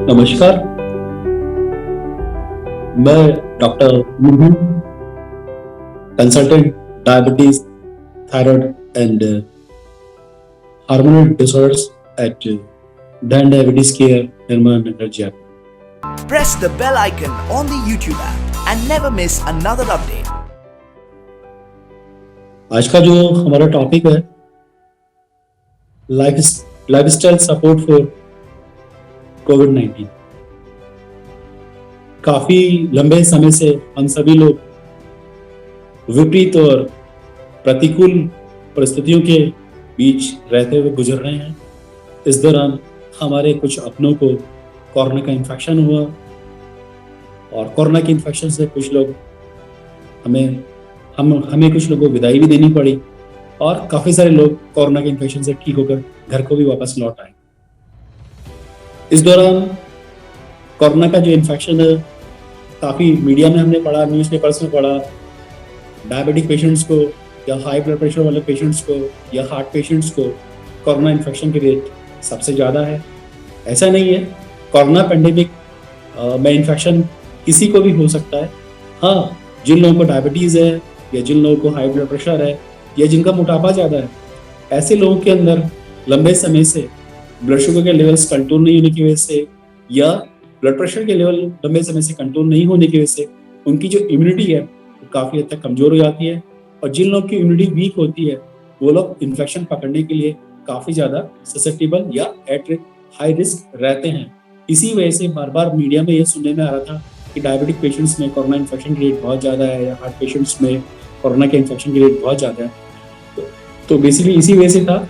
नमस्कार। मैं doctor Murmu, consultant diabetes, thyroid and hormonal disorders at Dan diabetes care, Nirmal Nagar, Jaipur. Press the bell icon on the YouTube app and never miss another update. आज का जो हमारा topic है lifestyle support for कोविड-19। काफी लंबे समय से हम सभी लोग विपरीत और प्रतिकूल परिस्थितियों के बीच रहते हुए गुजर रहे हैं। इस दौरान हमारे कुछ अपनों को कोरोना का इन्फेक्शन हुआ और कोरोना के इन्फेक्शन से कुछ लोग हमें कुछ लोगों को विदाई भी देनी पड़ी और काफी सारे लोग कोरोना के इन्फेक्शन से ठीक होकर घर को भी वापस लौट आए। इस दौरान कोरोना का जो इन्फेक्शन है, काफ़ी मीडिया में हमने पढ़ा, न्यूज़पेपर्स में पढ़ा, डायबिटिक पेशेंट्स को या हाई ब्लड प्रेशर वाले पेशेंट्स को या हार्ट पेशेंट्स को कोरोना इन्फेक्शन की रेट सबसे ज़्यादा है। ऐसा नहीं है, कोरोना पेंडेमिक में इन्फेक्शन किसी को भी हो सकता है। हाँ, जिन लोगों को डायबिटीज़ है या जिन लोगों को हाई ब्लड प्रेशर है या जिनका मोटापा ज़्यादा है, ऐसे लोगों के अंदर लंबे समय से ब्लड शुगर के लेवल्स कंट्रोल नहीं होने की वजह से या ब्लड प्रेशर के लेवल लंबे समय से कंट्रोल नहीं होने की वजह से उनकी जो इम्यूनिटी है वो काफ़ी हद तक कमज़ोर हो जाती है और जिन लोगों की इम्यूनिटी वीक होती है वो लोग इन्फेक्शन पकड़ने के लिए काफ़ी ज़्यादा ससेप्टेबल या एट हाई रिस्क रहते हैं। इसी वजह से बार बार मीडिया में ये सुनने में आ रहा था कि डायबिटिक पेशेंट्स में कोरोना इन्फेक्शन की रेट बहुत ज़्यादा है या हार्ट पेशेंट्स में कोरोना के इन्फेक्शन की रेट बहुत ज़्यादा है। तो बेसिकली इसी वजह से था।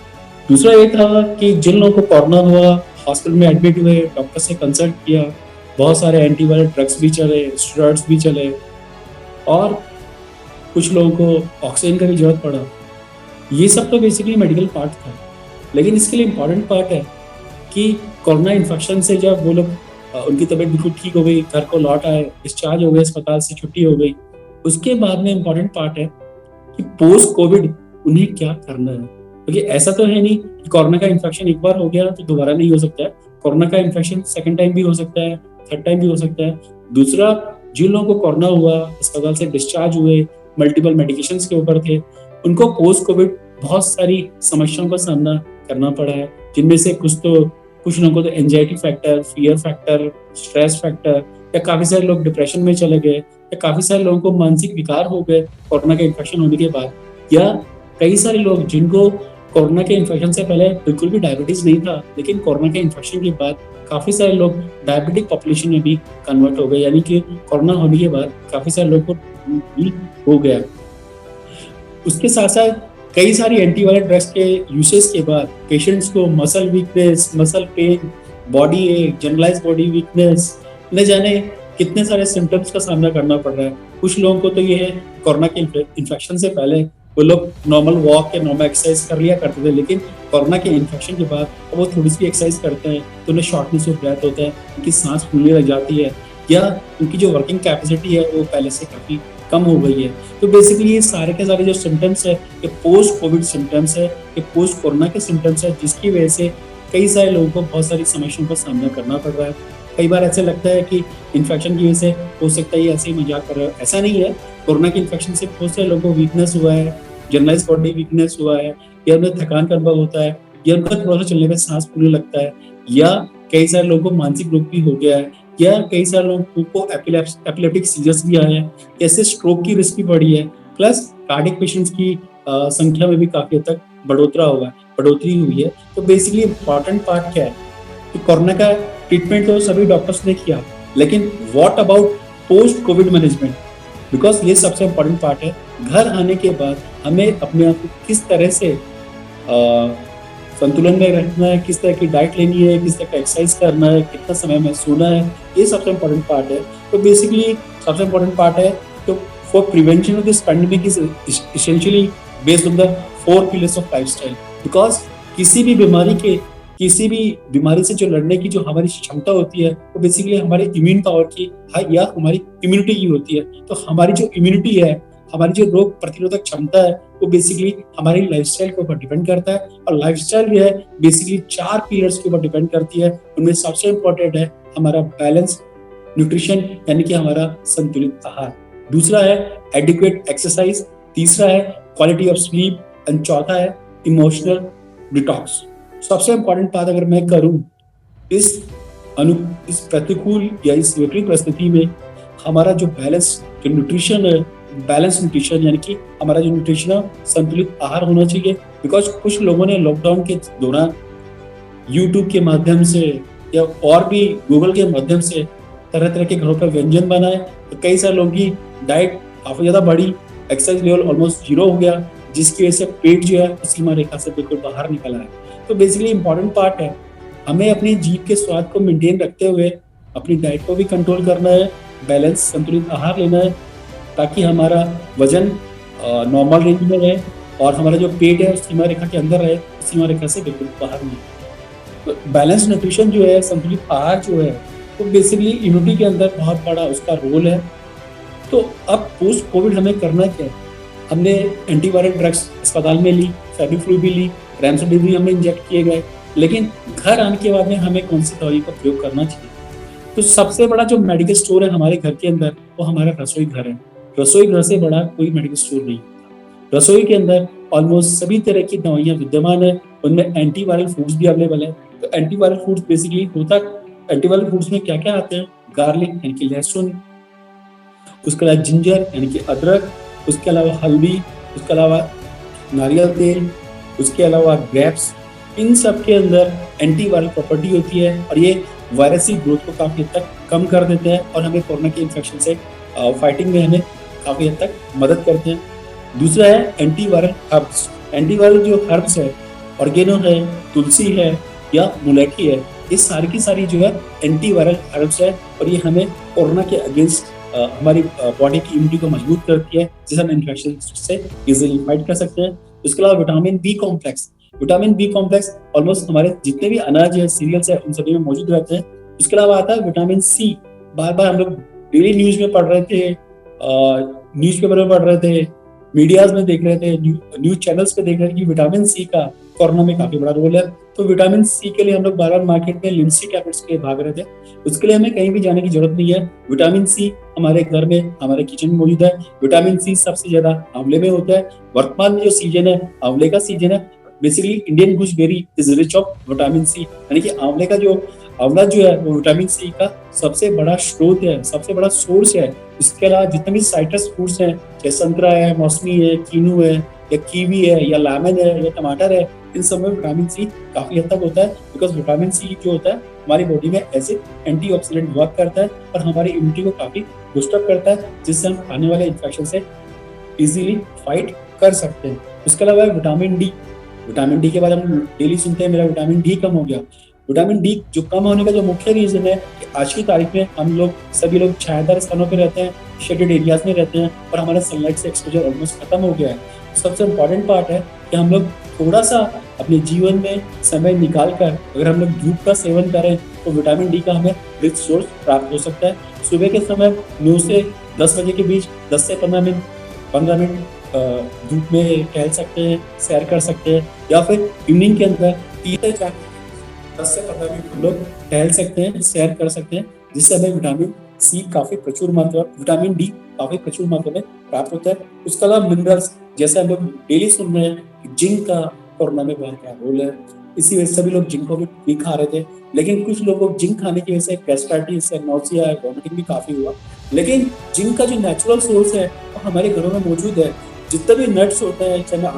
दूसरा ये था कि जिन लोगों को कोरोना हुआ, हॉस्पिटल में एडमिट हुए, डॉक्टर से कंसल्ट किया, बहुत सारे एंटीवायरल ड्रग्स भी चले, स्टेरॉइड्स भी चले और कुछ लोगों को ऑक्सीजन का भी जरूरत पड़ा। ये सब तो बेसिकली मेडिकल पार्ट था, लेकिन इसके लिए इम्पॉर्टेंट पार्ट है कि कोरोना इन्फेक्शन से जब वो लोग उनकी तबीयत बिल्कुल ठीक हो गई, घर को लौट आए, डिस्चार्ज हो गए, अस्पताल से छुट्टी हो गई, उसके बाद में इम्पॉर्टेंट पार्ट है कि पोस्ट कोविड उन्हें क्या करना है। क्योंकि ऐसा तो है नहीं कि कोरोना का इन्फेक्शन एक बार हो गया तो दोबारा नहीं हो सकता है। कोरोना का इन्फेक्शन सेकंड टाइम भी हो सकता है, थर्ड टाइम भी हो सकता है। दूसरा, जिन लोगों को कोरोना हुआ, अस्पताल से डिस्चार्ज हुए, मल्टीपल मेडिकेशंस के ऊपर थे, उनको पोस्ट कोविड बहुत सारी समस्याओं का सामना करना पड़ा है, जिनमें से कुछ लोगों को तो anxiety factor, fear factor, stress factor, या काफी सारे लोग डिप्रेशन में चले गए, या काफी सारे लोगों को मानसिक विकार हो गए कोरोना का इन्फेक्शन होने के बाद, या कई सारे लोग जिनको कोरोना के इन्फेक्शन से पहले बिल्कुल भी डायबिटीज नहीं था, लेकिन कोरोना के इन्फेक्शन के बाद काफी सारे लोग डायबिटिक पॉपुलेशन में भी कन्वर्ट हो गए, यानी कि कोरोना होने के बाद काफी सारे लोगों को भी हो गया। उसके साथ साथ कई सारी एंटीवायरल ड्रग्स के यूसेज के बाद पेशेंट्स को muscle weakness, muscle pain, body एक, जनरलाइज बॉडी वीकनेस, न जाने कितने सारे सिम्टम्स का सामना करना पड़ रहा है। कुछ लोगों को तो ये है कोरोना के इन्फेक्शन से पहले वो लोग नॉर्मल वॉक या नॉर्मल एक्सरसाइज कर लिया करते थे, लेकिन कोरोना के इन्फेक्शन के बाद वो थोड़ी सी एक्सरसाइज करते हैं तो उन्हें शॉर्टनेस ऑफ ब्रेथ होता है, उनकी सांस फूलने लग जाती है या उनकी जो वर्किंग कैपेसिटी है वो पहले से काफ़ी कम हो गई है। तो बेसिकली ये सारे के सारे जो सिम्टम्स है ये पोस्ट कोविड सिम्टम्स है, ये पोस्ट कोरोना के सिम्टम्स है, जिसकी वजह से कई सारे लोगों को बहुत सारी समस्याओं का सामना करना पड़ रहा है। कई बार ऐसे लगता है कि इन्फेक्शन की वजह से हो सकता है ये ऐसे ही मजाक कर रहे हो, ऐसा नहीं है। कोरोना के इन्फेक्शन से बहुत सारे लोगों को वीकनेस हुआ है, जनरलाइज बॉडी वीकनेस हुआ है, या उन्हें थकान का अनुभव होता है, या उनका थोड़ा सा चलने में सांस फूलने लगता है, या कई सारे लोगों को मानसिक रोग भी हो गया है, या कई सारे लोगों को एपिलेप्टिक सीजर्स भी आए हैं, ऐसे स्ट्रोक की रिस्क भी बढ़ी है, प्लस कार्डियक पेशेंट्स की संख्या में भी काफी हद तक बढ़ोतरी हुई है। तो बेसिकली इम्पॉर्टेंट पार्ट क्या है कि कोरोना का ट्रीटमेंट तो सभी डॉक्टर्स ने किया, लेकिन what about post Covid management, because ये सबसे इम्पोर्टेंट पार्ट है। घर आने के बाद हमें अपने आप को किस तरह से संतुलन में रखना है, किस तरह की डाइट लेनी है, किस तरह का एक्सरसाइज करना है, कितना समय में सोना है, ये सबसे इम्पोर्टेंट पार्ट है। तो बेसिकली सबसे इम्पोर्टेंट पार्ट है तो for prevention of this pandemic is essentially based on the 4 pillars of lifestyle, because किसी भी बीमारी से जो लड़ने की जो हमारी क्षमता होती है वो बेसिकली हमारे इम्यून पावर की या हमारी इम्यूनिटी की होती है। तो हमारी जो इम्यूनिटी है, हमारी जो रोग प्रतिरोधक क्षमता है वो बेसिकली हमारी लाइफस्टाइल के ऊपर डिपेंड करता है, और लाइफस्टाइल जो है बेसिकली 4 पिलर्स के ऊपर डिपेंड करती है। उनमें सबसे इम्पोर्टेंट है हमारा बैलेंस न्यूट्रिशन, यानी कि हमारा संतुलित आहार। दूसरा है एडिक्वेट एक्सरसाइज, तीसरा है क्वालिटी ऑफ स्लीप, एंड चौथा है इमोशनल डिटॉक्स। सबसे इम्पोर्टेंट बात अगर मैं करूं, इस इस प्रतिकूल या इस विपरीत परिस्थिति में हमारा जो न्यूट्रिशन है, बैलेंस न्यूट्रिशन, यानी कि हमारा जो न्यूट्रिशन है संतुलित आहार होना चाहिए। बिकॉज कुछ लोगों ने लॉकडाउन के दौरान यूट्यूब के माध्यम से या और भी गूगल के माध्यम से तरह तरह के घरों पर व्यंजन बनाए, तो कई सारे लोगों की डाइट काफी ज्यादा बढ़ी, एक्सरसाइज लेवल ऑलमोस्ट 0 हो गया, जिसकी वजह से पेट जो है सीमा रेखा से बिल्कुल बाहर निकल आया। तो बेसिकली इंपॉर्टेंट पार्ट है, हमें अपनी जीभ के स्वाद को मेंटेन रखते हुए अपनी डाइट को भी कंट्रोल करना है, बैलेंस संतुलित आहार लेना है, ताकि हमारा वजन नॉर्मल रेंज में रहे और हमारा जो पेट है सीमा रेखा के अंदर रहे, सीमा रेखा से बिल्कुल बाहर नहीं। तो बैलेंस न्यूट्रिशन जो है, संतुलित आहार जो है, तो बेसिकली इम्यूनिटी के अंदर बहुत बड़ा उसका रोल है। तो अब पोस्ट कोविड हमें करना क्या है? हमने एंटीवायरल ड्रग्स अस्पताल में ली, फेविफ्लू भी ली, रेमडेसिविर हमें इंजेक्ट किए गए, लेकिन घर आने के बाद में हमें कौन सी दवाई का प्रयोग करना चाहिए? तो सबसे बड़ा जो मेडिकल स्टोर है हमारे घर के अंदर, वो हमारा रसोई घर है। रसोई घर से बड़ा कोई मेडिकल स्टोर नहीं होता। रसोई के अंदर ऑलमोस्ट सभी तरह की दवाइयाँ विद्यमान है, उनमें एंटीवायरल फूड्स भी अवेलेबल है। तो antiviral foods basically antiviral foods में क्या क्या आते हैं? गार्लिक यानी कि लहसुन, उसके अलावा जिंजर यानी कि अदरक, उसके अलावा हल्दी, उसके अलावा नारियल तेल, उसके अलावा ग्रेप्स, इन सब के अंदर एंटीवायरल प्रॉपर्टी होती है और ये वायरस की ग्रोथ को काफी हद तक कम कर देते हैं और हमें कोरोना के इन्फेक्शन से फाइटिंग में हमें काफी हद तक मदद करते हैं। दूसरा है एंटीवायरल हर्ब्स। एंटीवायरल जो हर्ब्स है, ऑर्गेनो है, तुलसी है या मुलेठी है, ये सारी की सारी जो है एंटीवायरल हर्ब्स है और ये हमें कोरोना के अगेंस्ट हमारी बॉडी की इम्यूनिटी को मजबूत करती है, जिससे हम इन्फेक्शन से इजीली फाइट कर सकते हैं। उसके अलावा vitamin B complex, vitamin B complex almost हमारे जितने भी अनाज है, सीरियल्स है, उन सभी में मौजूद रहते हैं। उसके अलावा आता है विटामिन सी। बार बार हम लोग डेली न्यूज में पढ़ रहे थे, न्यूज़पेपर में पढ़ रहे थे, मीडियाज में देख रहे थे, न्यूज चैनल्स पे देख रहे थे कि विटामिन सी का कोरोना में काफी बड़ा रोल है। तो विटामिन सी के लिए हम लोग बार बार मार्केट में लिमसी टैबलेट्स के भाग रहे थे, उसके लिए हमें कहीं भी जाने की जरूरत नहीं है। विटामिन सी हमारे घर में, हमारे किचन में मौजूद है। विटामिन सी सबसे ज्यादा आंवले में होता है। वर्तमान में जो सीजन है आंवले का सीजन है। Basically Indian gooseberry is rich of vitamin C, यानी कि आंवला जो है वो विटामिन सी का सबसे बड़ा स्रोत है, सबसे बड़ा सोर्स है। इसके अलावा जितने भी साइट्रस फ्रूट्स हैं, चाहे संतरा है, मौसमी है, कीनू है या कीवी है या लेमन है या टमाटर है, इन सब में विटामिन सी काफी हद तक होता है। बिकॉज विटामिन सी जो होता है हमारी बॉडी में एज ए एंटीऑक्सीडेंट वर्क करता है और हमारी इम्यूनिटी को काफी बूस्टअप करता है, जिससे हम आने वाले इन्फेक्शन से इजीली फाइट कर सकते हैं। उसके अलावा विटामिन डी। विटामिन डी के बाद हम डेली सुनते हैं मेरा विटामिन डी कम हो गया। विटामिन डी जो कम होने का जो मुख्य रीजन है कि आज की तारीख में हम लोग सभी लोग छायादार स्थानों पर रहते हैं, शेडेड एरियाज में रहते हैं और हमारा सनलाइट से एक्सपोजर ऑलमोस्ट खत्म हो गया है। सबसे इम्पोर्टेंट पार्ट है कि हम लोग थोड़ा सा अपने जीवन में समय निकाल कर अगर हम लोग धूप का सेवन करें तो विटामिन डी का हमें रिच सोर्स प्राप्त हो सकता है। सुबह के समय 9 से 10 बजे के बीच 10 से 15 मिनट धूप में टहल सकते हैं, सैर कर सकते हैं, या फिर इवनिंग के अंदर 3 से 4 10 से 15 मिनट हम लोग टहल सकते हैं, सैर कर सकते हैं, जिससे हमें विटामिन सी काफी प्रचुर मात्रा, विटामिन डी काफी प्रचुर मात्रा में प्राप्त होता है। उसके अलावा मिनरल्स, जैसे हम लोग डेली सुन रहे हैं जिंक का कोरोना में बहुत बड़ा रोल है, इसी वजह से सभी लोग जिंक को भी खा रहे थे। लेकिन कुछ लोगों को जिंक खाने की वजह से गैस्ट्राइटिस, नोसिया, वॉमिटिंग भी काफी हुआ। लेकिन जिंक का जो नेचुरल सोर्स है वो हमारे घरों में मौजूद है। जितने भी नट्स होते हैं, चाहे मैं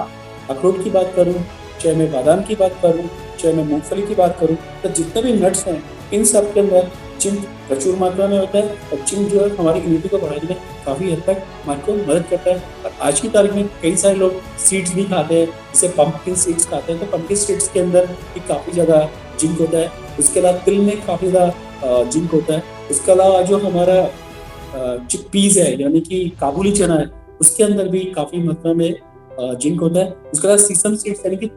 अखरोट की बात करूँ, चाहे मैं बादाम की बात करूँ, चाहे मैं मूंगफली की बात करूँ, तो जितने भी नट्स हैं इन सब के अंदर जिंक प्रचुर मात्रा में होता है और जिंक जो है हमारी इम्यूनिटी को बढ़ाने में काफी हद तक हमारे को मदद करता है। और आज की तारीख में कई सारे लोग सीड्स भी खाते हैं, जैसे पंपकिन सीड्स खाते हैं, तो पंपकिन सीड्स के अंदर भी काफी ज्यादा जिंक होता है। उसके अलावा तिल में काफी ज्यादा जिंक होता है। उसके अलावा जो हमारा चिकपीस है यानी कि काबुली चना है, उसके अंदर भी काफी मात्रा में जिंक होता है। उसके अलावा सीसम सीड्स यानी कि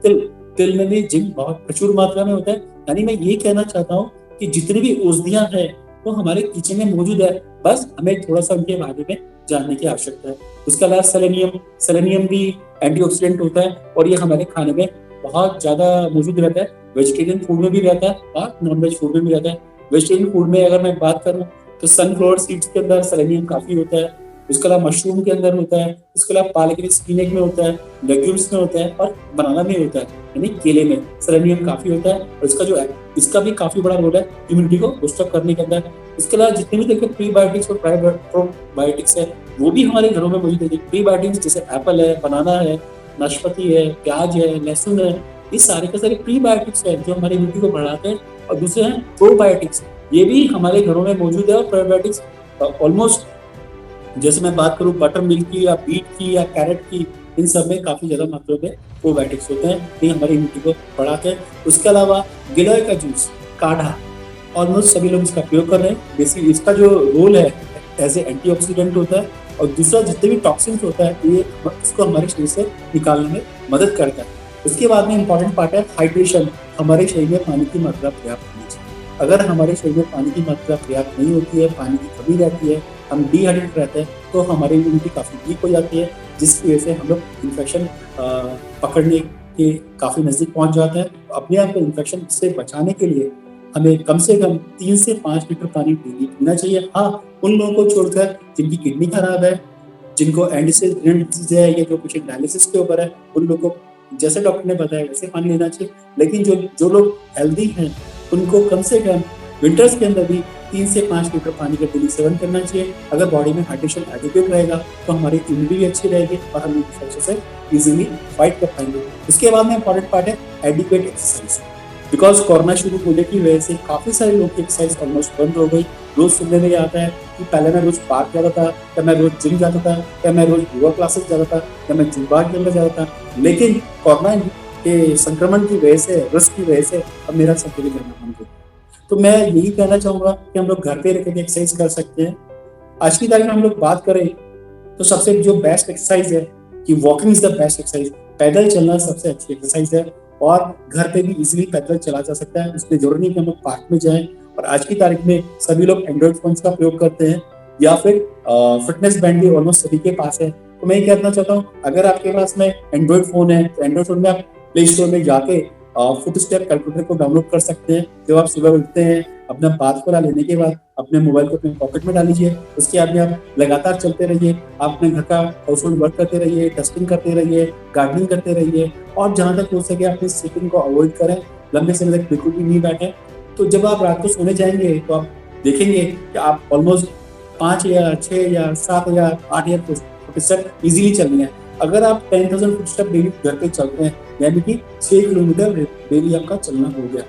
तिल में भी जिंक बहुत प्रचुर मात्रा में होता है। यानी मैं ये कहना चाहता हूँ कि जितनी भी औषधियां हैं वो हमारे किचन में मौजूद है, बस हमें थोड़ा सा उनके बारे में जानने की आवश्यकता है। उसके अलावा सेलेनियम भी एंटीऑक्सीडेंट होता है और ये हमारे खाने में बहुत ज्यादा मौजूद रहता है। वेजिटेरियन फूड में भी रहता है और नॉन वेज फूड में भी रहता है। वेजिटेरियन फूड में अगर मैं बात करूं तो सनफ्लावर सीड्स के अंदर सेलेनियम काफी होता है। उसके अलावा मशरूम के अंदर होता है। उसके अलावा पालक में स्पिनच में होता है, लेग्यूम्स में होता है और बनाना में होता है, यानी केले में सेलेनियम काफी होता है। और इसका भी काफी बड़ा रोल है इम्यूनिटी को बूस्ट अप करने के अंदर। इसके अलावा जितने भी देखो प्रीबायोटिक्स और प्रोबायोटिक्स है वो भी हमारे घरों में मौजूद है। प्रीबायोटिक्स जैसे एप्पल है, बनाना है, नाशपाती है, प्याज है, लहसुन है, ये सारे के सारे प्रीबायोटिक्स है जो हमारी इम्यूनिटी को बढ़ाते हैं। और दूसरे हैं प्रोबायोटिक्स, ये भी हमारे घरों में मौजूद है। और प्रोबायोटिक्स ऑलमोस्ट, जैसे मैं बात करूं बटर मिल्क की या बीट की या कैरेट की, इन सब में काफी ज्यादा मात्रा में प्रोबायोटिक्स होते हैं, ये हमारी इम्यूनिटी को बढ़ाते हैं। उसके अलावा गिलोय का जूस, काढ़ा, ऑलमोस्ट सभी लोग इसका प्रयोग कर रहे हैं। बेसिकली इसका जो रोल है एज ए एंटीऑक्सीडेंट होता है। और दूसरा जितने भी टॉक्सिन्स होता है ये इसको हमारे शरीर से निकालने में मदद करता है। उसके बाद में इंपॉर्टेंट पार्ट है हाइड्रेशन। हमारे शरीर में पानी की मात्रा पर्याप्त होनी चाहिए। अगर हमारे शरीर में पानी की मात्रा पर्याप्त नहीं होती है, पानी की कमी रहती है, हम डिहाइड्रेट रहते हैं, तो हमारी इम्यूनिटी काफ़ी वीक हो जाती है, जिसकी वजह से हम लोग इन्फेक्शन पकड़ने के काफ़ी नज़दीक पहुंच जाते हैं। अपने आप को इन्फेक्शन से बचाने के लिए हमें कम से कम 3 से 5 लीटर पानी डेली पीना चाहिए। हाँ, उन लोगों को छोड़कर जिनकी किडनी खराब है, जिनको एंड स्टेज रीनल डिजीज है या जो पेशेंट डायलिसिस के ऊपर है, उन लोगों को जैसे डॉक्टर ने बताया वैसे पानी लेना चाहिए। लेकिन जो लोग हेल्दी हैं उनको कम से कम विंटर्स के अंदर भी 3 से 5 लीटर पानी का डेली सेवन करना चाहिए। अगर बॉडी में हाइड्रेशन एडिक्वेट रहेगा तो हमारी इम्यूनिटी भी अच्छी रहेगी और हम इन्फेक्शन से इजीली फाइट कर पाएंगे। इसके बाद में इंपॉर्टेंट पार्ट है एडिक्वेट एक्सरसाइज। बिकॉज कोरोना शुरू होने की वजह से काफी सारे लोग की एक्सरसाइज ऑलमोस्ट बंद हो गई। रोज सुनने में आता है कि पहले मैं रोज पार्क जाता था, या मैं रोज जिम जाता था, या मैं रोज योगा क्लासेस जाता था, या मैं जुम्बा के अंदर जाता था। लेकिन कोरोना के संक्रमण की वजह से, रिस्क की वजह से अब मेरा सब जगह जाना बंद हो गया। तो मैं यही कहना चाहूंगा कि हम लोग घर पे रह के एक्सरसाइज कर सकते हैं। आज की तारीख में हम लोग बात करें तो सबसे जो बेस्ट एक्सरसाइज है कि walking is the best exercise. पैदल चलना सबसे अच्छी एक्सरसाइज है और घर पे भी इजीली पैदल चला जा सकता है। उसमें जरूरी नहीं कि हम लोग पार्क में जाएं। और आज की तारीख में सभी लोग एंड्रॉइड फोन्स का प्रयोग करते हैं या फिर फिटनेस बैंड भी ऑलमोस्ट सभी के पास है। तो मैं ये कहना चाहता हूँ, अगर आपके पास में एंड्रॉइड फोन है तो एंड्रॉइड फोन में आप प्ले स्टोर में जाके फुट स्टेप कैलकुलेटर को डाउनलोड कर सकते हैं। जब आप सुबह उठते हैं अपना बाथ पूरा लेने के बाद अपने मोबाइल को अपने पॉकेट में डाल लीजिए। उसके बाद में आप लगातार चलते रहिए, आप अपने घर का हाउस होल्ड वर्क करते रहिए, डस्टिंग करते रहिए, गार्डनिंग करते रहिए। और जहां तक हो सके अपनी सिटिंग को अवॉइड करें, लंबे समय तक बिल्कुल भी नहीं बैठे। तो जब आप रात को सोने जाएंगे तो आप देखेंगे कि आप ऑलमोस्ट 5 या 6 या 7 या 8 या फुट स्टेप इजीली चल रहे हैं। अगर आप 10,000 फुट स्टेप डेली घर पे चलते हैं, यानी कि 6 किलोमीटर डेली आपका चलना हो गया।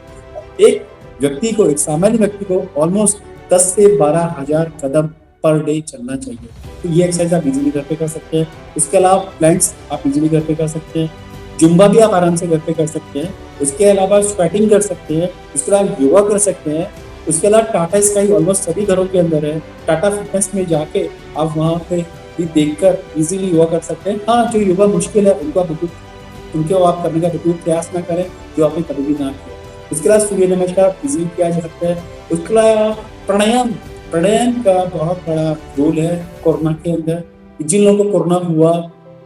एक व्यक्ति को, एक सामान्य व्यक्ति को ऑलमोस्ट 10 से 12 हजार कदम पर डे चलना चाहिए। तो ये एक्सरसाइज आप इजीली घर पे कर सकते हैं। उसके अलावा प्लैंक्स आप इजीली घर पे कर सकते हैं। जुम्बा भी आप आराम से घर पे कर सकते हैं। उसके अलावा स्क्वैटिंग कर सकते हैं। उसके अलावा योगा कर सकते हैं। उसके अलावा टाटा स्काई ऑलमोस्ट सभी घरों के अंदर है। टाटा फिटनेस में जाके आप वहाँ पे भी देखकर इजीली योगा कर सकते हैं। हाँ, जो योगा मुश्किल है उनको आप करने का बिल्कुल प्रयास ना करें, जो आपने कभी भी ना किया। उसके अलावा सूर्य नमस्कार इजीली किया जा सकता है। उसके अलावा प्राणायाम का बहुत बड़ा रोल है कोरोना के अंदर। जिन लोगों को कोरोना हुआ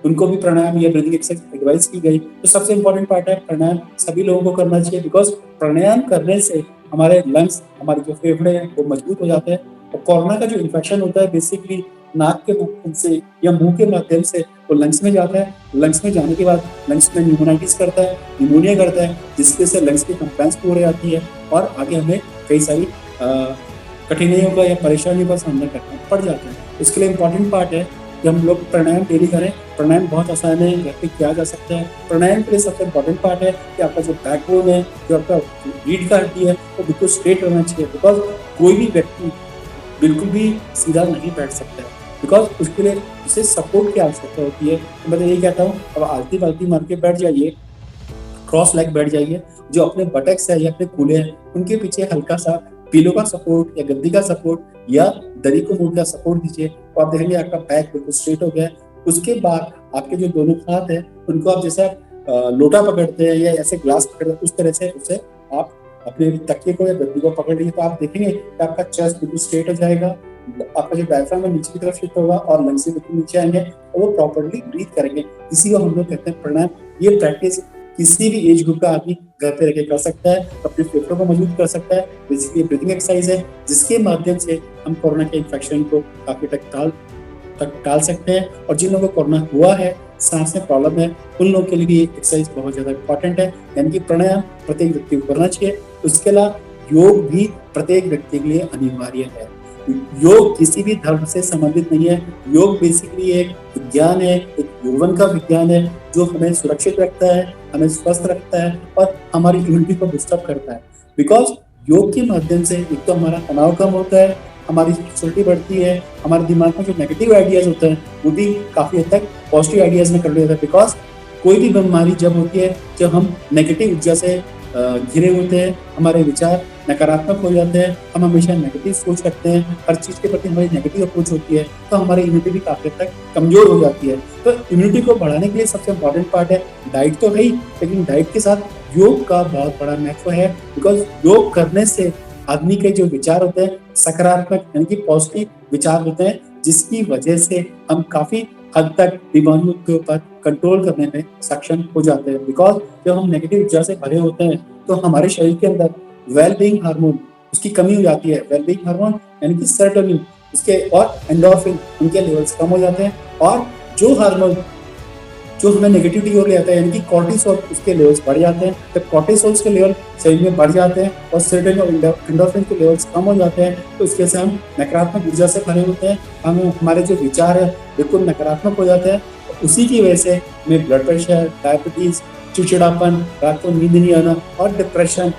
उनको भी प्राणायाम या ब्रीदिंग एक्सरसाइज एडवाइस की गई। तो सबसे इंपॉर्टेंट पार्ट है प्राणायाम सभी लोगों को करना चाहिए। बिकॉज प्राणायाम करने से हमारे लंग्स, हमारे जो फेफड़े हैं वो मजबूत हो जाते हैं। और कोरोना का जो इन्फेक्शन होता है बेसिकली नाक के माध्यम से या मुंह के माध्यम से वो लंग्स में जाता है। लंग्स में जाने के बाद लंग्स में न्यूमोनाइटिस करता है, निमोनिया करता है, जिसकी वजह से लंग्स की कंप्लेंट्स हो जाती है और आगे हमें कई सारी कठिनाइयों का या परेशानियों का सामना करना पड़ जाता है। इसके लिए इम्पॉर्टेंट पार्ट है कि हम लोग प्राणायाम डेली करें। प्राणायाम बहुत आसान है, घर पे किया जा सकता है। प्राणायाम के लिए सबसे इम्पॉर्टेंट पार्ट है कि आपका जो बैकबोन है, जो आपका रीढ़ का हड्डी है, वो बिल्कुल स्ट्रेट रहना चाहिए। बिकॉज कोई भी व्यक्ति बिल्कुल भी सीधा नहीं बैठ सकता है, बिकॉज उसके लिए उसे सपोर्ट की आवश्यकता होती है। तो मैं तो यही कहता हूँ, अब आलती पालती मार के बैठ जाइए, क्रॉस लेग बैठ जाइए। जो अपने बटक्स है या अपने कूल्हे हैं उनके पीछे हल्का सा पीलो का सपोर्ट या गद्दी का सपोर्ट या दरी को मोड़ का सपोर्ट दीजिए, तो आप देखेंगे आपका बैक बिल्कुल स्ट्रेट हो गया है। उसके बाद आपके जो दोनों हाथ हैं उनको आप जैसे लोटा पकड़ते हैं या ऐसे ग्लास पकड़ते हैं, उस तरह से उसे आप अपने तकिए को या गद्दी को पकड़ लीजिए। तो आप देखेंगे कि आपका चेस्ट बिल्कुल स्ट्रेट हो जाएगा, आपका जो डायफ्राम है नीचे की तरफ शिफ्ट होगा और लंग्स भी बिल्कुल नीचे आएंगे और वो प्रॉपर्ली ब्रीथ करेंगे। इसी को हम लोग कहते हैं प्राणायाम। ये प्रैक्टिस किसी भी एज ग्रुप का आदमी घर पे रह के कर सकता है, अपने फेफड़ों को मजबूत कर सकता है। बेसिकली ब्रीथिंग एक्सरसाइज है जिसके माध्यम से हम कोरोना के इन्फेक्शन को काफी टाल सकते हैं। और जिन लोगों को कोरोना हुआ है, सांस में प्रॉब्लम है, उन लोगों के लिए भी एक्सरसाइज बहुत ज्यादा इंपॉर्टेंट है, यानी कि प्राणायाम प्रत्येक व्यक्ति को करना चाहिए। उसके अलावा योग भी प्रत्येक व्यक्ति के लिए अनिवार्य है। योग किसी भी धर्म से संबंधित नहीं है। योग बेसिकली एक विज्ञान है, एक यौवन का विज्ञान है जो हमें सुरक्षित रखता है, हमें स्वस्थ रखता है और हमारी इम्यूनिटी को बूस्टअप करता है। बिकॉज योग के माध्यम से एक तो हमारा तनाव कम होता है, हमारी फ्लेक्सिबिलिटी बढ़ती है, हमारे दिमाग में जो नेगेटिव आइडियाज होते हैं वो भी काफी हद तक पॉजिटिव आइडियाज में कन्वर्ट होता है। बिकॉज कोई भी बीमारी जब होती है जब हम नेगेटिव ऊर्जा से घिरे होते हैं, हमारे विचार नकारात्मक हो जाते हैं, हम हमेशा नेगेटिव सोच रखते हैं, हर चीज के प्रति हमारी नेगेटिव अप्रोच होती है, तो हमारी इम्यूनिटी भी काफी हद तक कमजोर हो जाती है। तो इम्यूनिटी को बढ़ाने के लिए सबसे इम्पोर्टेंट पार्ट है डाइट तो है ही, लेकिन डाइट के साथ योग का बहुत बड़ा महत्व है। बिकॉज योग करने से आदमी के जो विचार होते हैं सकारात्मक यानी कि पॉजिटिव विचार होते हैं, जिसकी वजह से हम काफी हद तक बीमारियों के ऊपर कंट्रोल करने में सक्षम हो जाते हैं। बिकॉज जब हम नेगेटिव ऊर्जा से भरे होते हैं तो हमारे शरीर के अंदर वेलबींग हार्मोन उसकी कमी हो जाती है। वेलबींग हार्मोन यानी कि सेरोटोनिन उसके और एंडोर्फिन उनके लेवल्स कम हो जाते हैं, और जो हार्मोन जो हमें नेगेटिविटी और ले आता है यानी कि कॉर्टिसोल उसके लेवल्स बढ़ जाते हैं। जब कॉर्टिसोल के लेवल शरीर में बढ़ जाते हैं और सेरोटोनिन और एंडोर्फिन के लेवल्स कम हो जाते हैं तो इसके से हम नकारात्मक ऊर्जा से भरे होते हैं, हम हमारे जो विचार है बिल्कुल नकारात्मक हो जाते हैं। उसी की वजह से हमें ब्लड प्रेशर, डायबिटीज, चिड़चिड़ापन, रात को नींद नहीं आना और डिप्रेशन,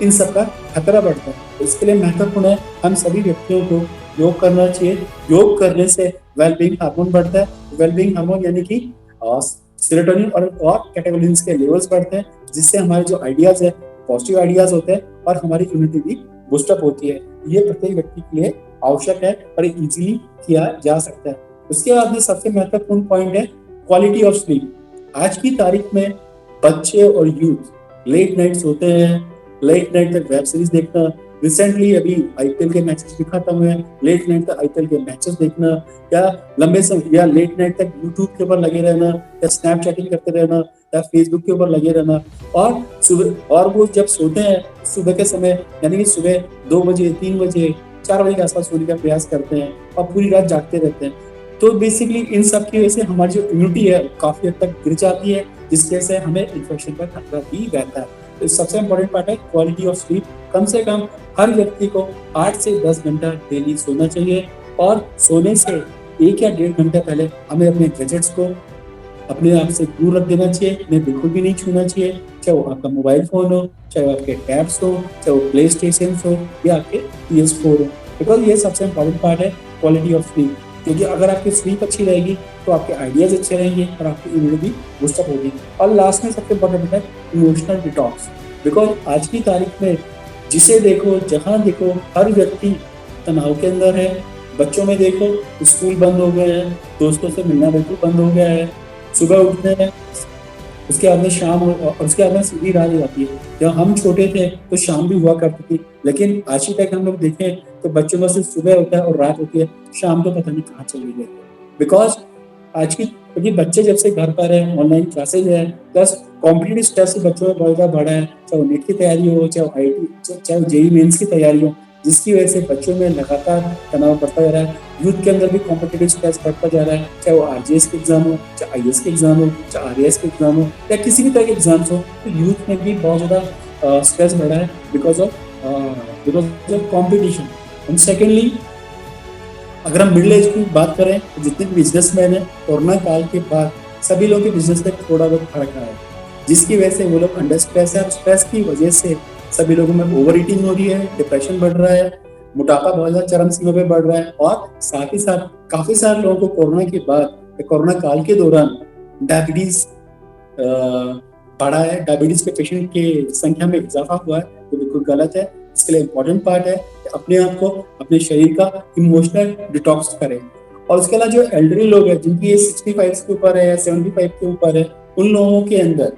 इन सब का खतरा बढ़ता है। तो इसके लिए महत्वपूर्ण है हम सभी व्यक्तियों को योग करना चाहिए। योग करने से वेलबींग हार्मोन बढ़ता है। वेलबींग हार्मोन यानी कि सेरोटोनिन और कैटेकोलिन्स के लेवल्स बढ़ते हैं, जिससे हमारे जो आइडियाज है पॉजिटिव आइडियाज होते हैं और हमारी इम्यूनिटी भी बूस्टअप होती है। ये प्रत्येक व्यक्ति के लिए आवश्यक है और इजीली किया जा सकता है। उसके बाद में सबसे महत्वपूर्ण पॉइंट है क्वालिटी ऑफ स्लीप। आज की तारीख में बच्चे और यूथ लेट नाइट सोते हैं, लेट नाइट तक वेब सीरीज देखना, रिसेंटली अभी आईपीएल के मैचेस भी खत्म हुए, लेट नाइट तक आईपीएल के मैचेस देखना, या लंबे समय या लेट नाइट तक यूट्यूब के ऊपर लगे रहना, या स्नैपचैटिंग करते रहना, या फेसबुक के ऊपर लगे रहना, और सुबह और वो जब सोते हैं सुबह के समय यानी कि सुबह 2 बजे, 3 बजे, 4 बजे के आसपास सोने का प्रयास करते हैं और पूरी रात जागते रहते हैं। तो बेसिकली इन सब की वजह से हमारी जो इम्यूनिटी है काफी हद तक गिर जाती है, जिसकी वजह से हमें इन्फेक्शन का खतरा भी रहता है। तो सबसे इम्पोर्टेंट पार्ट है क्वालिटी ऑफ स्लीप। कम से कम हर व्यक्ति को 8 से 10 घंटा डेली सोना चाहिए, और सोने से 1 या 1.5 घंटे पहले हमें अपने गैजेट्स को अपने आप से दूर रख देना चाहिए, इन्हें बिल्कुल भी नहीं छूना चाहिए, चाहे वो आपका मोबाइल फोन हो, चाहे वो आपके टैब्स हो, चाहे वो प्ले स्टेशन हो या आपके PS4 हो। बिकॉज ये सबसे इम्पोर्टेंट पार्ट है क्वालिटी ऑफ स्लीप, क्योंकि अगर आपकी स्लीप अच्छी रहेगी तो आपके आइडियाज अच्छे रहेंगे और आपकी इम्यूनिटी बूस्टअप होगी। और लास्ट में सबसे इम्पोर्टेंट है इमोशनल डिटॉक्स। बिकॉज आज की तारीख में जिसे देखो जहां देखो हर व्यक्ति तनाव के अंदर है। बच्चों में देखो स्कूल बंद हो गए हैं, दोस्तों से मिलना बिल्कुल बंद हो गया है, सुबह उठते हैं उसके बाद में शाम और उसके बाद में सीधी रात हो जाती है। जब हम छोटे थे तो शाम भी हुआ करती थी, लेकिन आज की तक हम लोग देखें तो बच्चों में सिर्फ सुबह होता है और रात होती है, शाम तो पता नहीं कहाँ चली गई। बिकॉज आज की क्योंकि बच्चे जब से घर पर है, ऑनलाइन क्लासेज है, प्लस कॉम्पिटिटिव स्ट्रेस बच्चों में बहुत ज्यादा बढ़ा है, चाहे वो नीट की तैयारी हो, चाहे IT, चाहे जेईई मेंस की तैयारी हो, जिसकी वजह से बच्चों में लगातार तनाव बढ़ता जा रहा है। यूथ के अंदर भी कॉम्पिटिटिव स्ट्रेस बढ़ता जा रहा है, चाहे वो RGS के एग्जाम हो, चाहे IAS के एग्जाम हो, चाहे RAS के एग्जाम हो, या किसी भी तरह के एग्जाम्स हो, तो यूथ में भी बहुत ज्यादा स्ट्रेस बढ़ा है because of competition. And secondly अगर हम मिडिल एज की बात करें तो जितने भी बिजनेसमैन हैं कोरोना काल के बाद सभी लोगों के बिजनेस में थोड़ा बहुत फर्क आया है, जिसकी वजह से वो लोग अंडर स्ट्रेस है, और स्ट्रेस की वजह से सभी लोगों में ओवर ईटिंग हो रही है, डिप्रेशन बढ़ रहा है, मोटापा बहुत ज्यादा चरम सीमा पे बढ़ रहा है, और साथ ही साथ काफी सारे लोगों को कोरोना के बाद कोरोना काल के दौरान डायबिटीज बढ़ा है, डायबिटीज के पेशेंट की संख्या में इजाफा हुआ है, तो बिल्कुल गलत है। इसके लिए इम्पोर्टेंट पार्ट है कि अपने आप को अपने शरीर का इमोशनल डिटॉक्स करें। और उसके अलावा जो एल्डरली लोग हैं जिनकी एज 65 के ऊपर है या 75 के ऊपर है, उन लोगों के अंदर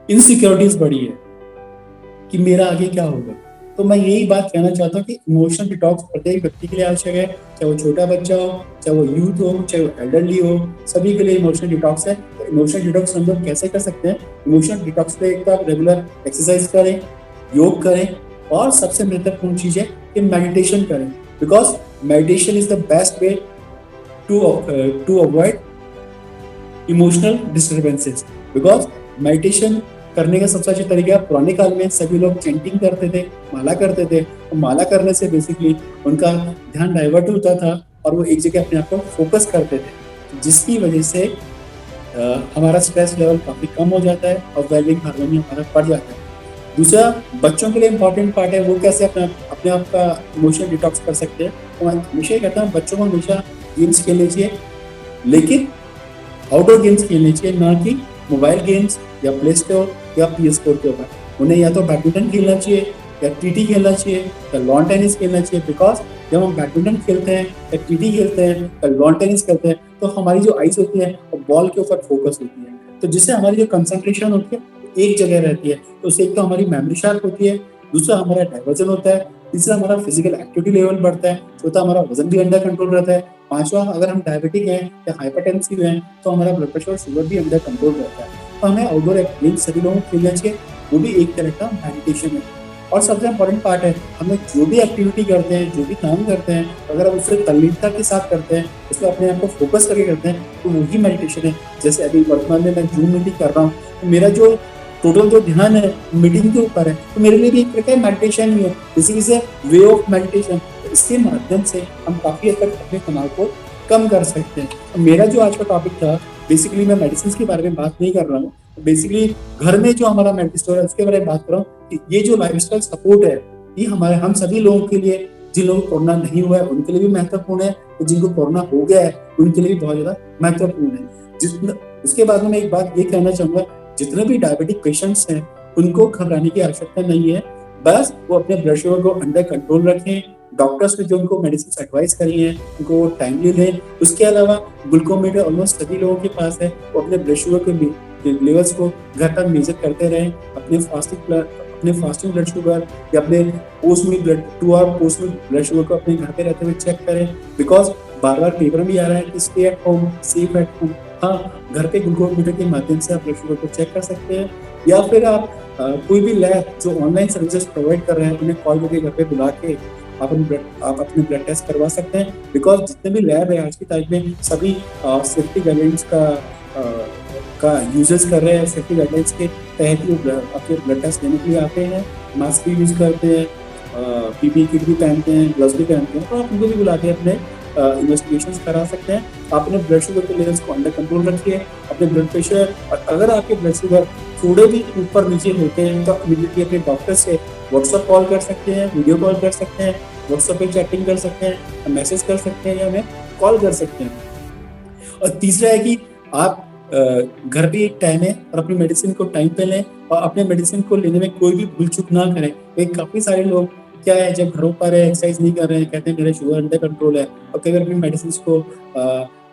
इनसिक्योरिटीज बढ़ी है कि मेरा आगे क्या होगा, तो मैं यही बात कहना चाहता हूँ कि इमोशनल डिटॉक्स प्रत्येक व्यक्ति के लिए आवश्यक है, चाहे वो छोटा बच्चा हो, चाहे वो यूथ हो, चाहे वो एल्डरली हो, सभी के लिए इमोशनल डिटॉक्स है। तो इमोशनल डिटॉक्स हम लोग कैसे कर सकते हैं? इमोशनल डिटॉक्स पे एक तो आप रेगुलर एक्सरसाइज करें, योग करें, और सबसे महत्वपूर्ण चीज है कि मेडिटेशन करें, because meditation is the best way to avoid emotional disturbances. Because meditation करने का सबसे अच्छा तरीका, पुराने काल में सभी लोग चैंटिंग करते थे, माला करते थे, और माला करने से बेसिकली उनका ध्यान डाइवर्ट होता था और वो एक जगह अपने आप को फोकस करते थे, जिसकी वजह से हमारा स्ट्रेस लेवल काफी कम हो जाता है और वेलबींग हार्मोनी हमारा बढ़ जाता है। दूसरा, बच्चों के लिए इंपॉर्टेंट पार्ट है वो कैसे अपने आप का इमोशनल डिटॉक्स कर सकते हैं। तो मैं हमेशा ही कहता हूँ बच्चों को हमेशा गेम्स खेलने चाहिए, लेकिन आउटडोर गेम्स खेलने चाहिए, ना कि मोबाइल गेम्स या प्ले स्टोर या PS4 के ऊपर। उन्हें या तो बैडमिंटन खेलना चाहिए, या TT खेलना चाहिए, या लॉन टेनिस खेलना चाहिए। बिकॉज जब हम बैडमिंटन खेलते हैं या TT खेलते हैं या लॉन टेनिस करते हैं तो हमारी जो आइज होती है वो बॉल के ऊपर फोकस होती है, तो जिससे हमारी जो कंसंट्रेशन होती है एक जगह रहती है। तो उससे एक तो हमारी मेमोरी शार्प होती है, दूसरा हमारा डाइवर्जन होता है, तीसरा हमारा फिजिकल एक्टिविटी लेवल बढ़ता है, चौथा हमारा वजन भी अंडर कंट्रोल रहता है, पांचवा अगर हम डायबिटिक हैं या हाइपरटेंसिव हैं तो हमारा ब्लड प्रेशर और शुगर भी अंडर कंट्रोल रहता है। तो हमें आउटडोर गेम्स सभी लोगों को खेलना चाहिए, वो भी एक तरह का मेडिटेशन है। और सबसे इम्पोर्टेंट पार्ट है, हमें जो भी एक्टिविटी करते हैं, जो भी काम करते हैं, अगर हम उससे तल्लीनता के साथ करते हैं, उसमें अपने आप को फोकस करके करते हैं, तो वही मेडिटेशन है। जैसे अभी वर्तमान में मैं जूम मीटिंग कर रहा हूँ, तो मेरा जो टोटल जो ध्यान है मीटिंग के ऊपर है, तो मेरे लिए भी एक प्रकार मेडिटेशन ही है, इसी से वे ऑफ मेडिटेशन। इसके माध्यम से हम काफी हद तक अपने तनाव को कम कर सकते हैं। तो मेरा जो आज का टॉपिक था, बेसिकली मैं मेडिसिन के बारे में बात नहीं कर रहा हूँ, बेसिकली घर में जो हमारा मेडिकल स्टोर है उसके बारे में बात कर रहा हूँ कि ये जो लाइफस्टाइल सपोर्ट है, ये हमारे हम सभी लोगों के लिए, जिन लोगों को कोरोना नहीं हुआ है उनके लिए भी महत्वपूर्ण है, और जिनको कोरोना हो गया है उनके लिए भी बहुत ज्यादा महत्वपूर्ण है। उसके बाद में एक बात ये कहना चाहूंगा, जितने भी डायबिटिक पेशेंट्स हैं उनको घबराने की आवश्यकता नहीं है, बस वो अपने ब्लड शुगर को अंडर कंट्रोल रखें, डॉक्टर्स ने जो उनको मेडिसिन एडवाइस करी है उनको टाइमली लें। उसके अलावा ग्लूकोमीटर ऑलमोस्ट सभी लोगों के पास है, वो अपने ब्लड शुगर के लेवल्स को घर पर मेजर करते रहें, अपने फास्टिंग ब्लड शुगर या अपने post meal blood 2 hour post meal blood sugar को अपने घर पे रहते हुए चेक करें। बिकॉज बार बार पेपर में आ रहा है कि stay at home, safe at home. हाँ, घर पे ग्लूकोमीटर के माध्यम से आप ब्लड शुगर को चेक कर सकते हैं, या फिर आप कोई भी लैब जो ऑनलाइन सर्विसेज प्रोवाइड कर रहे हैं उन्हें कॉल करके घर पे बुला के आप अपने ब्लड टेस्ट करवा सकते हैं। बिकॉज जितने भी लैब है आज की तारीख में सभी सेफ्टी गाइडलाइंस का यूजेस कर रहे हैं, सेफ्टी गाइडलाइंस के तहत ही आपके ब्लड टेस्ट लेने के लिए आते हैं, मास्क भी यूज करते हैं, PPE किट भी पहनते हैं, ग्लव्स भी पहनते हैं, तो आप उनको भी बुला के अपने इन्वेस्टिगेशंस करा सकते हैं। आप अपने ब्लड शुगर के लेवल्स को अंडर कंट्रोल रखिए, अपने ब्लड प्रेशर, और अगर आपके ब्लड शुगर थोड़े भी ऊपर नीचे होते हैं तो इमीडिएटली अपने डॉक्टर से व्हाट्सएप कॉल कर सकते हैं, वीडियो कॉल कर सकते हैं, व्हाट्सएप पे चैटिंग कर सकते हैं, मैसेज कर सकते हैं या हमें कॉल कर सकते हैं। और तीसरा है कि आप घर पे एक टाइम है और अपनी मेडिसिन को टाइम पे लें, और अपने मेडिसिन को लेने में कोई भी भूल चूक ना करें। काफी सारे लोग क्या है, जब घरों पर एक्सरसाइज नहीं कर रहे हैं, कहते हैं मेरा शुगर अंडर कंट्रोल है, और कई बार अपनी मेडिसिन को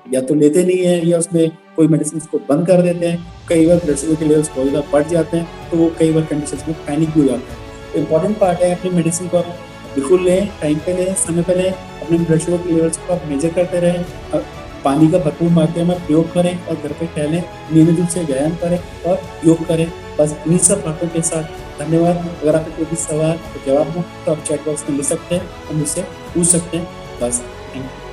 या तो लेते नहीं है या उसमें कोई मेडिसिन को बंद कर देते हैं। कई बार ब्लड शुगर के लेवल्स बहुत ज़्यादा बढ़ जाते हैं, तो वो कई बार कंडीशन में पैनिक भी हो जाते हैं। तो इम्पोर्टेंट पार्ट है अपनी मेडिसिन को आप बिल्कुल लें, टाइम पे लें, समय पे लें, अपने ब्लड शुगर के लेवल्स को आप मेजर करते रहें, पानी का भरपूर मात्रा में प्रयोग करें, और घर पे टहलें, नियमित रूप से व्यायाम करें और योग करें। बस इन्हीं सब बातों के साथ धन्यवाद। अगर आपको कोई भी सवाल जवाब हो तो आप चैट बॉक्स में लिख सकते हैं और मुझसे पूछ सकते हैं। बस थैंक यू।